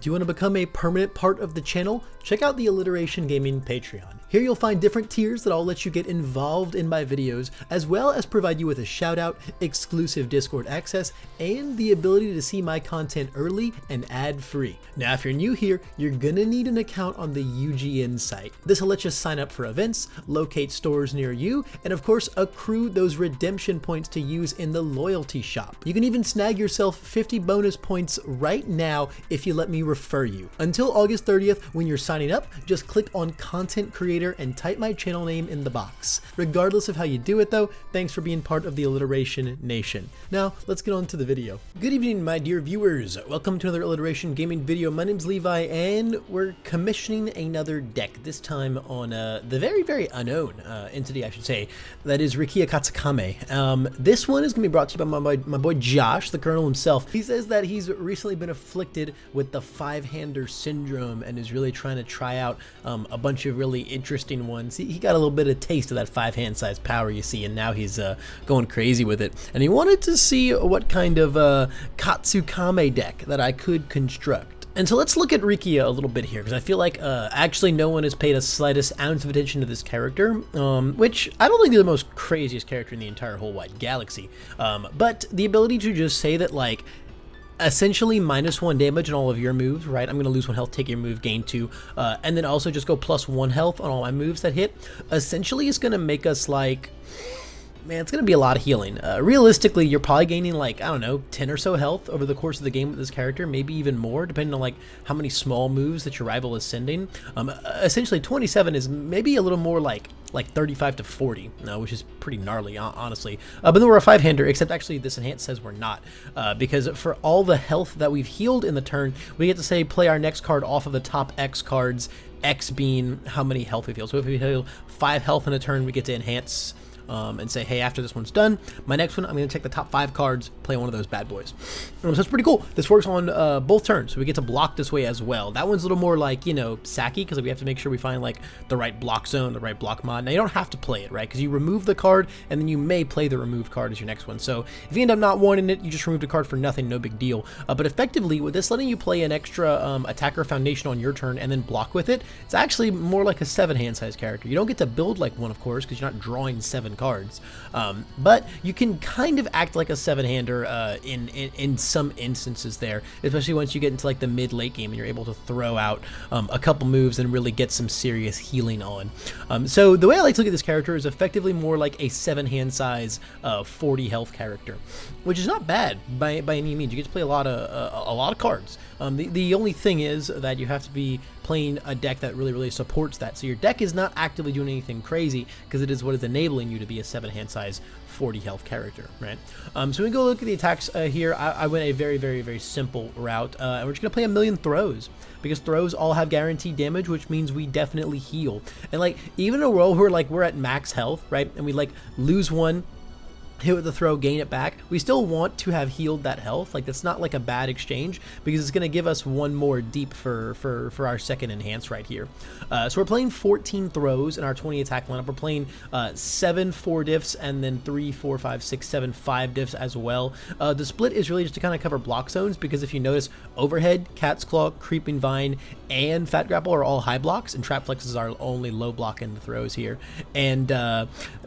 Do you want to become a permanent part of the channel? Check out the Alliteration Gaming Patreon. Here you'll find different tiers that all let you get involved in my videos, as well as provide you with a shout out, exclusive Discord access, and the ability to see my content early and ad free. Now, if you're new here, you're gonna need an account on the UGN site. This will let you sign up for events, locate stores near you, and of course, accrue those redemption points to use in the loyalty shop. You can even snag yourself 50 bonus points right now if you let me refer you. Until August 30th, when you're signing up, just click on Content Creator and type my channel name in the box. Regardless of how you do it though, thanks for being part of the Alliteration Nation. Now, let's get on to the video. Good evening, my dear viewers. Welcome to another Alliteration Gaming video. My name's Levi, and we're commissioning another deck, this time on the very, very unknown entity, I should say, that is Rikiya Katsukame. This one is going to be brought to you by my boy Josh, the Colonel himself. He says that he's recently been afflicted with the five-hander syndrome and is really trying to try out a bunch of really interesting ones. He got a little bit of taste of that five-hand size power, you see, and now he's going crazy with it. And he wanted to see what kind of Katsukame deck that I could construct. And so let's look at Rikiya a little bit here, because I feel like actually no one has paid a slightest ounce of attention to this character, which I don't think is the most craziest character in the entire whole wide galaxy. But the ability to just say that, like, essentially -1 damage on all of your moves, right? I'm going to lose 1 health, take your move, gain 2, and then also just go +1 health on all my moves that hit. Essentially, it's going to make us like, man, it's going to be a lot of healing. Realistically, you're probably gaining like, I don't know, 10 or so health over the course of the game with this character, maybe even more, depending on like how many small moves that your rival is sending. Essentially, 27 is maybe a little more like 35 to 40, which is pretty gnarly, honestly. But then we're a five-hander, except actually this enhance says we're not, because for all the health that we've healed in the turn, we get to say play our next card off of the top X cards, X being how many health we heal. So if we heal 5 health in a turn, we get to enhance and say, hey, after this one's done, my next one, I'm going to take the top 5 cards, play one of those bad boys. So it's pretty cool. This works on both turns, so we get to block this way as well. That one's a little more like, you know, sacky, because we have to make sure we find like the right block zone, the right block mod. Now, you don't have to play it, right? Because you remove the card, and then you may play the removed card as your next one. So if you end up not wanting it, you just removed a card for nothing, no big deal. But effectively, with this letting you play an extra attacker foundation on your turn and then block with it, it's actually more like a 7-hand size character. You don't get to build like one, of course, because you're not drawing 7 cards. But you can kind of act like a 7-hander in some instances there, especially once you get into like the mid-late game and you're able to throw out a couple moves and really get some serious healing on. So the way I like to look at this character is effectively more like a 7-hand size 40 health character, which is not bad by any means. You get to play a lot of cards. The only thing is that you have to be playing a deck that really supports that. So your deck is not actively doing anything crazy, because it is what is enabling you to be a 7-hand size 40 health character, right? So we go look at the attacks here. I went a very simple route, and we're just gonna play 1,000,000 throws, because throws all have guaranteed damage, which means we definitely heal. And like, even in a world where like we're at max health, right, and we like lose 1, hit with the throw, gain it back, we still want to have healed that health. Like, that's not like a bad exchange, because it's going to give us 1 more deep for our second enhance right here. So we're playing 14 throws in our 20 attack lineup. We're playing 7 4 diffs, and then 3 4 5 6 7 5 diffs as well. The split is really just to kind of cover block zones, because if you notice, overhead, cat's claw, creeping vine, and fat grapple are all high blocks, and trap flex is our only low block in the throws here. And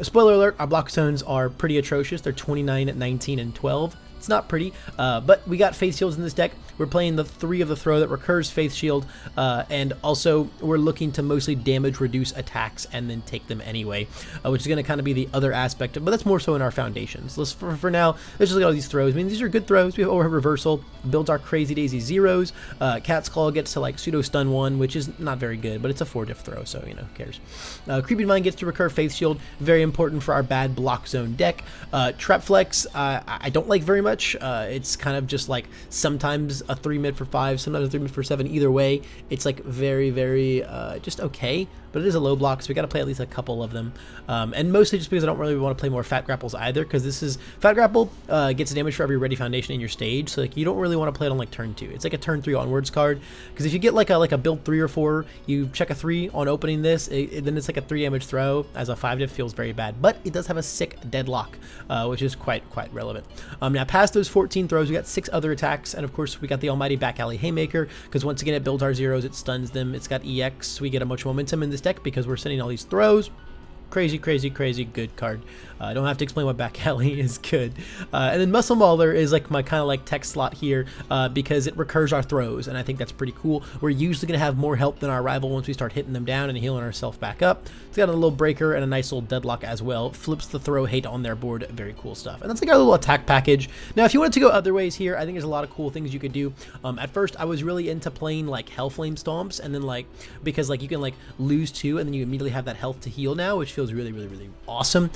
spoiler alert, our block zones are pretty atrocious. They're 29, 19, and 12. It's not pretty, but we got Faith Shields in this deck. We're playing the 3 of the throw that recurs Faith Shield, and also we're looking to mostly damage reduce attacks and then take them anyway, which is going to kind of be the other aspect of, but that's more so in our foundations. Let's, for now, let's just look at all these throws. I mean, these are good throws. We have overhead reversal, builds our crazy daisy zeros. Cat's Claw gets to like pseudo stun 1, which is not very good, but it's a 4 diff throw, so you know, who cares. Creeping Vine gets to recur Faith Shield, very important for our bad block zone deck. Trap Flex, I don't like very much. It's kind of just like sometimes a 3 mid for 5, sometimes a 3 mid for 7. Either way, it's like very just okay, but it is a low block, so we got to play at least a couple of them. And mostly just because I don't really want to play more Fat Grapples either, because this is Fat Grapple gets damage for every ready foundation in your stage, so like you don't really want to play it on like turn 2. It's like a turn 3 onwards card, because if you get like a build 3 or 4, you check a 3 on opening this, then it's like a 3 damage throw. As a 5 diff feels very bad, but it does have a sick deadlock, which is quite relevant. Now past those 14 throws, we got 6 other attacks, and of course we got the almighty back alley haymaker, because once again it builds our zeros, it stuns them, it's got EX, we get a bunch of momentum in this deck because we're sending all these throws. Crazy, crazy, crazy good card. I don't have to explain why back alley is good. And then Muscle Mauler is like my kind of like tech slot here because it recurs our throws, and I think that's pretty cool. We're usually going to have more help than our rival once we start hitting them down and healing ourselves back up. It's got a little breaker and a nice little deadlock as well. Flips the throw hate on their board. Very cool stuff. And that's like our little attack package. Now, if you wanted to go other ways here, I think there's a lot of cool things you could do. At first, I was really into playing like Hellflame Stomps, and then like, because like you can like lose 2 and then you immediately have that health to heal now, which feels really, really, really awesome.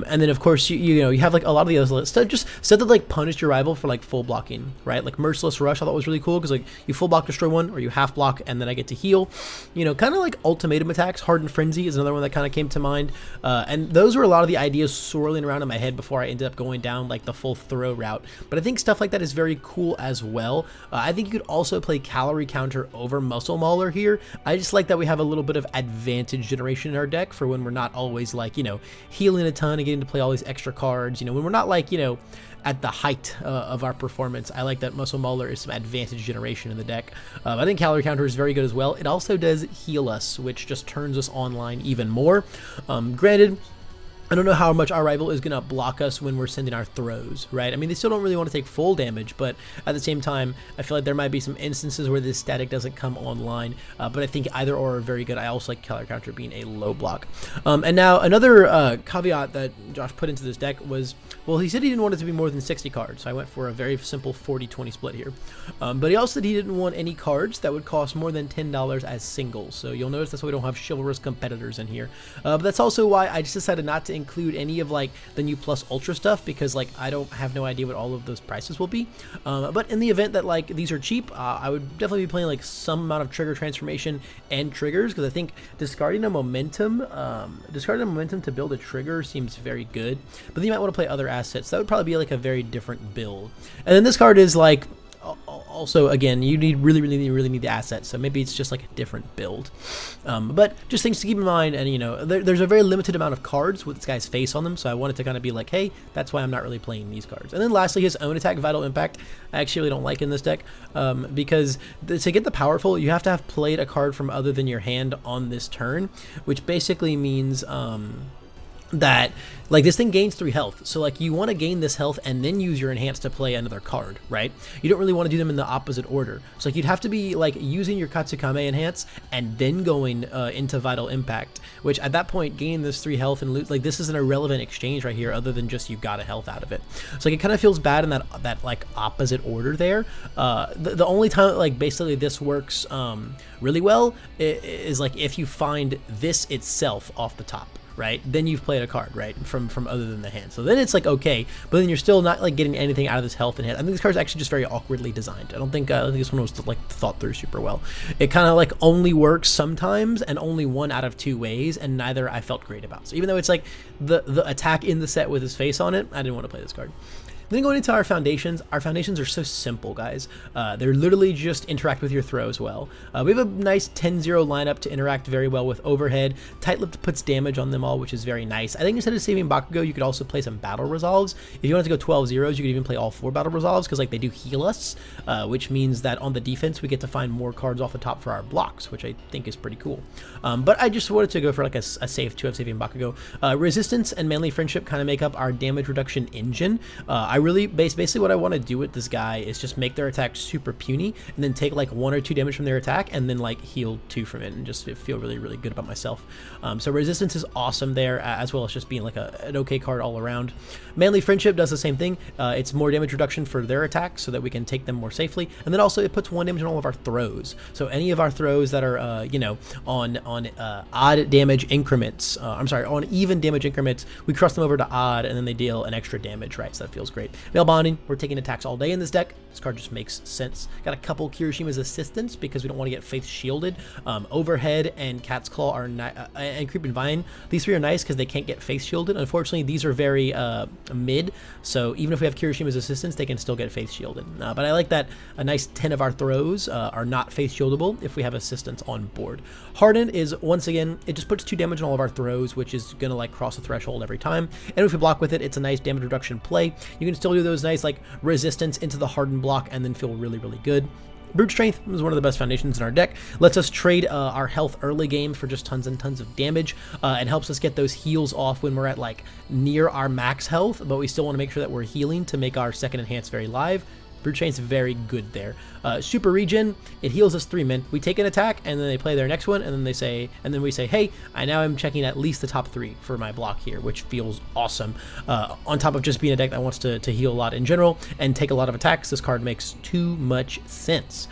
And then of course you know you have like a lot of the other stuff, just stuff that like punish your rival for like full blocking, right? Like Merciless Rush I thought was really cool because like you full block destroy one, or you half block and then I get to heal. You know, kind of like ultimatum attacks. Hardened Frenzy is another one that kind of came to mind, and those were a lot of the ideas swirling around in my head before I ended up going down like the full throw route. But I think stuff like that is very cool as well. I think you could also play Calorie Counter over Muscle Mauler here. I just like that we have a little bit of advantage generation in our deck for when we're not always like, you know, healing a ton and getting to play all these extra cards. You know, when we're not like, you know, at the height of our performance. I like that Muscle Mauler is some advantage generation in the deck. I think Calorie Counter is very good as well. It also does heal us, which just turns us online even more. Granted, I don't know how much our rival is going to block us when we're sending our throws, right? I mean, they still don't really want to take full damage, but at the same time, I feel like there might be some instances where this static doesn't come online, but I think either or are very good. I also like Calorie Counter being a low block. And now another caveat that Josh put into this deck was, well, he said he didn't want it to be more than 60 cards, so I went for a very simple 40-20 split here. But he also said he didn't want any cards that would cost more than $10 as singles, so you'll notice that's why we don't have chivalrous competitors in here. But that's also why I just decided not to include any of like the new plus ultra stuff, because like I don't have no idea what all of those prices will be. But in the event that like these are cheap, I would definitely be playing like some amount of trigger transformation and triggers, because I think discarding a momentum to build a trigger seems very good. But then you might want to play other assets. That would probably be like a very different build. And then this card is like, also again, you really need the assets, so maybe it's just like a different build. But just things to keep in mind, and you know, there's a very limited amount of cards with this guy's face on them, so I wanted to kind of be like, hey, that's why I'm not really playing these cards. And then lastly, his own attack, Vital Impact, I actually really don't like in this deck, because to get the powerful, you have to have played a card from other than your hand on this turn, which basically means that like this thing gains 3 health, so like you want to gain this health and then use your enhance to play another card, right? You don't really want to do them in the opposite order, so like you'd have to be like using your Katsukame enhance and then going into Vital Impact, which at that point gaining this 3 health and loot, like this is an irrelevant exchange right here, other than just you got a health out of it. So like it kind of feels bad in that like opposite order there. The only time like basically this works really well is like if you find this itself off the top, right? Then you've played a card, right, from other than the hand. So then it's like okay, but then you're still not like getting anything out of this health and hand. I think this card's actually just very awkwardly designed. I don't think this one was like thought through super well. It kind of like only works sometimes and only 1 out of 2 ways, and neither I felt great about. So even though it's like the attack in the set with his face on it, I didn't want to play this card. Then going into our foundations are so simple, guys. They're literally just interact with your throws well. We have a nice 10-0 lineup to interact very well with overhead. Tight-lipped puts damage on them all, which is very nice. I think instead of saving Bakugo, you could also play some battle resolves. If you wanted to go 12 zeros, you could even play all 4 battle resolves, because like they do heal us, which means that on the defense we get to find more cards off the top for our blocks, which I think is pretty cool. But I just wanted to go for like a safe 2 of saving Bakugo. Resistance and Manly Friendship kind of make up our damage reduction engine. Basically what I want to do with this guy is just make their attack super puny and then take like 1 or 2 damage from their attack and then like heal 2 from it and just feel really good about myself. So resistance is awesome there, as well as just being like an okay card all around. Manly Friendship does the same thing. It's more damage reduction for their attacks so that we can take them more safely, and then also it puts 1 damage on all of our throws. So any of our throws that are you know, on odd damage increments, on even damage increments, we cross them over to odd and then they deal an extra damage, right? So that feels great. Mail Bonding, we're taking attacks all day in this deck. This card just makes sense. Got a couple Kirishima's Assistants because we don't want to get Faith shielded. Overhead and Cat's Claw are and Creeping Vine. These 3 are nice because they can't get Faith shielded. Unfortunately, these are very mid, so even if we have Kirishima's Assistants, they can still get Faith shielded. But I like that a nice 10 of our throws are not Faith shieldable if we have Assistants on board. Harden is, once again, it just puts 2 damage on all of our throws, which is gonna like cross the threshold every time. And if we block with it, it's a nice damage reduction play. You can still do those nice like resistance into the hardened block and then feel really, really good. Brute Strength is one of the best foundations in our deck. Lets us trade our health early game for just tons and tons of damage, and helps us get those heals off when we're at like near our max health, but we still want to make sure that we're healing to make our second enhance very live. Brute Strength's very good there. Super Regen, it heals us 3 min. We take an attack, and then they play their next one, and then we say, hey, I now am checking at least the top 3 for my block here, which feels awesome. On top of just being a deck that wants to heal a lot in general and take a lot of attacks, this card makes too much sense.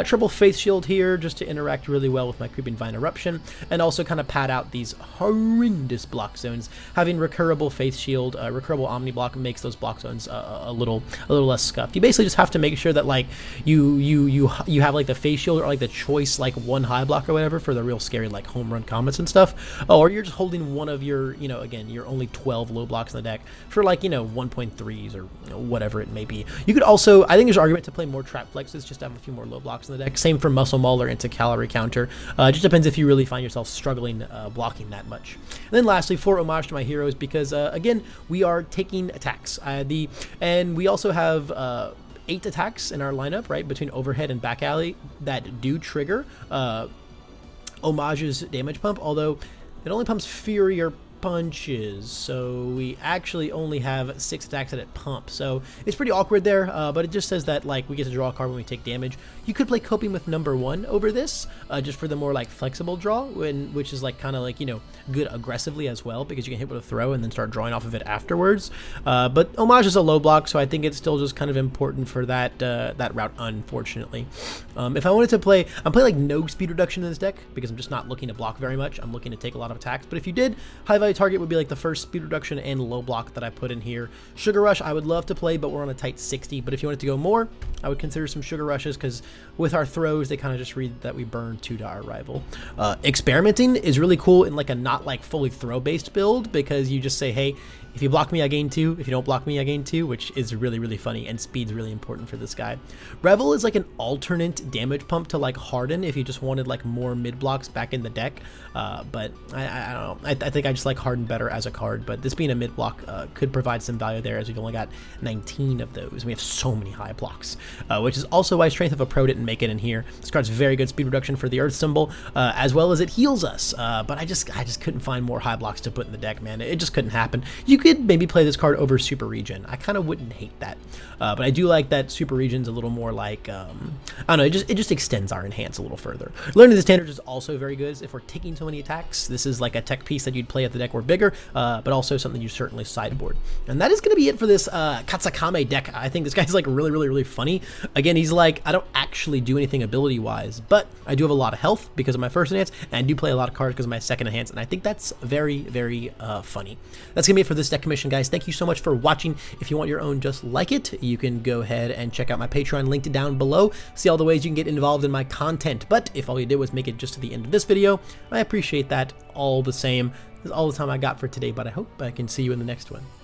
Triple Faith Shield here, just to interact really well with my Creeping Vine Eruption, and also kind of pad out these horrendous block zones. Having recurable Faith Shield, recurable Omni Block makes those block zones a little less scuffed. You basically just have to make sure that like you have like the face shield or like the choice like 1 high block or whatever for the real scary like home run combos and stuff, or you're just holding one of your, you know, again, you're only 12 low blocks in the deck for like, you know, 1.3s or, you know, whatever it may be. You could also, I think there's an argument to play more trap flexes just to have a few more low blocks in the deck. Same for Muscle Mauler into Calorie Counter. Just depends if you really find yourself struggling blocking that much. And then lastly, for homage to my heroes, because again, we are taking attacks. And we also have 8 attacks in our lineup, right, between overhead and back alley that do trigger Homage's damage pump, although it only pumps Fury or punches, so we actually only have 6 attacks that it pumps, so it's pretty awkward there, but it just says that like we get to draw a card when we take damage. You could play Coping with number 1 over this, just for the more like flexible draw, which is like kind of like, you know, good aggressively as well, because you can hit with a throw and then start drawing off of it afterwards. But Homage is a low block, so I think it's still just kind of important for that that route, unfortunately. If I wanted to play, I'm playing like no speed reduction in this deck because I'm just not looking to block very much. I'm looking to take a lot of attacks, but if you did, high value target would be like the first speed reduction and low block that I put in here. Sugar Rush I would love to play, but we're on a tight 60, but if you wanted to go more, I would consider some Sugar Rushes, because with our throws they kind of just read that we burn 2 to our rival. Experimenting is really cool in like a not like fully throw based build, because you just say, hey, if you block me, I gain 2. If you don't block me, I gain 2, which is really, really funny, and speed's really important for this guy. Revel is like an alternate damage pump to like Harden if you just wanted like more mid blocks back in the deck, but I don't know. I think I just like Harden better as a card, but this being a mid block could provide some value there, as we've only got 19 of those. We have so many high blocks, which is also why Strength of a Pro didn't make it in here. This card's very good speed reduction for the Earth symbol, as well as it heals us, but I just couldn't find more high blocks to put in the deck, man. It just couldn't happen. You could maybe play this card over Super Regen. I kind of wouldn't hate that, but I do like that Super Regen's a little more like, I don't know, it just extends our enhance a little further. Learning the standards is also very good if we're taking so many attacks. This is like a tech piece that you'd play if the deck were bigger, but also something you certainly sideboard. And that is going to be it for this Katsukame deck. I think this guy's like really, really, really funny. Again, he's like, I don't actually do anything ability wise, but I do have a lot of health because of my first enhance, and I do play a lot of cards because of my second enhance, and I think that's very, very funny. That's gonna be it for this deck commission, guys. Thank you so much for watching. If you want your own just like it, you can go ahead and check out my Patreon linked down below. See all the ways you can get involved in my content. But if all you did was make it just to the end of this video, I appreciate that all the same. That's all the time I got for today, but I hope I can see you in the next one.